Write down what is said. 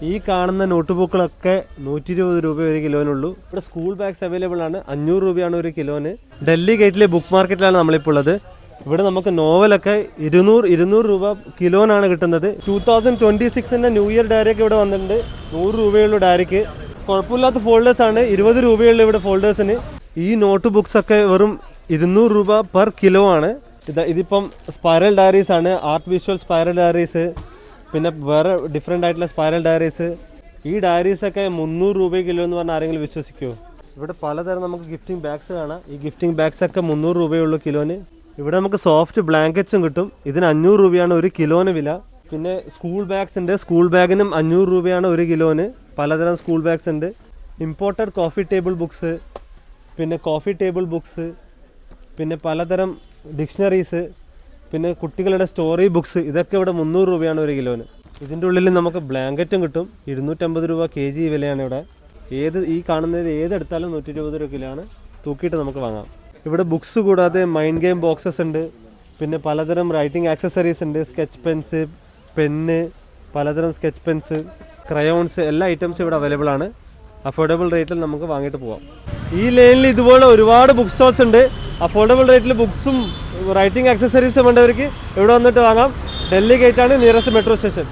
ഈ കാണുന്ന നോട്ട് ബുക്കുകളൊക്കെ 120 രൂപ ഒരു കിലോനുള്ളൂ. ഇവിടെ സ്കൂൾ ബാഗ്സ് അവൈലബിൾ ആണ്. 500 രൂപയാണ് ഒരു കിലോന്. ഡൽഹി ഗേറ്റിലെ ബുക്ക് മാർക്കറ്റിലാണ് നമ്മളിപ്പോൾ ഉള്ളത്. ഇവിടെ നമുക്ക് നോവലൊക്കെ 200 രൂപ കിലോനാണ് കിട്ടുന്നത്. 2026 ന്യൂ ഇയർ ഡയറിയൊക്കെ ഇവിടെ വന്നിട്ടുണ്ട്. 100 രൂപയുള്ള ഡയറിക്ക്. കുഴപ്പമില്ലാത്ത ഫോൾഡേഴ്സ് ആണ്. 20 രൂപയുള്ള ഇവിടെ ഫോൾഡേഴ്സിന്. ഈ നോട്ട് ബുക്സ് ഒക്കെ വെറും 200 രൂപ പെർ കിലോ ആണ്. ഇതിപ്പം സ്പൈറൽ ഡയറീസ് ആണ്. ആർട്ട് വിഷ്വൽ സ്പൈറൽ ഡയറീസ്, പിന്നെ വേറെ ഡിഫറെൻ്റ് ആയിട്ടുള്ള സ്പൈറൽ ഡയറീസ്. ഈ ഡയറീസൊക്കെ 300 രൂപ കിലോ എന്ന് പറഞ്ഞാൽ ആരെങ്കിലും വിശ്വസിക്കുമോ? ഇവിടെ പലതരം നമുക്ക് ഗിഫ്റ്റിംഗ് ബാഗ്സ് കാണാം. ഈ ഗിഫ്റ്റിംഗ് ബാഗ്സ് ഒക്കെ 300 രൂപയുള്ളൂ കിലോന്. ഇവിടെ നമുക്ക് സോഫ്റ്റ് ബ്ലാങ്കറ്റ്സും കിട്ടും. ഇതിന് 500 രൂപയാണ് ഒരു കിലോന് വില. പിന്നെ സ്കൂൾ ബാഗ്സ് ഉണ്ട്. സ്കൂൾ ബാഗിനും 500 രൂപയാണ് ഒരു കിലോന്. പലതരം സ്കൂൾ ബാഗ്സ് ഉണ്ട്. ഇമ്പോർട്ടഡ് കോഫി ടേബിൾ ബുക്സ്, പിന്നെ കോഫി ടേബിൾ ബുക്സ്, പിന്നെ പലതരം ഡിക്ഷണറീസ്, പിന്നെ കുട്ടികളുടെ സ്റ്റോറി ബുക്സ്. ഇതൊക്കെ ഇവിടെ 300 രൂപയാണ് ഒരു കിലോന്. ഇതിൻ്റെ ഉള്ളിൽ നമുക്ക് ബ്ലാങ്കറ്റും കിട്ടും. 250 രൂപ kg വിലയാണ് ഇവിടെ. ഈ കാണുന്നത് ഏതെടുത്താലും 120 രൂപ കിലോ ആണ്. തൂക്കിയിട്ട് നമുക്ക് വാങ്ങാം. ഇവിടെ ബുക്സ് കൂടാതെ മൈൻഡ് ഗെയിം ബോക്സസ് ഉണ്ട്. പിന്നെ പലതരം റൈറ്റിംഗ് ആക്സസറീസ് ഉണ്ട്. സ്കെച്ച് പെൻസ്, പെന്ന്, പലതരം സ്കെച്ച് പെൻസ്, ക്രയോൺസ്, എല്ലാ ഐറ്റംസും ഇവിടെ അവൈലബിൾ ആണ്. അഫോർഡബിൾ റേറ്റിൽ നമുക്ക് വാങ്ങിയിട്ട് പോവാം. ഈ ലൈനിൽ ഇതുപോലെ ഒരുപാട് ബുക്ക് സ്റ്റോൾസ് ഉണ്ട്. അഫോർഡബിൾ റേറ്റിൽ ബുക്സും റൈറ്റിംഗ് ആക്സസറീസും വേണ്ടവർക്ക് ഇവിടെ വന്നിട്ട് വാങ്ങാം. ഡൽഹി ഗേറ്റ് ആണ് നിയറസ്റ്റ് മെട്രോ സ്റ്റേഷൻ.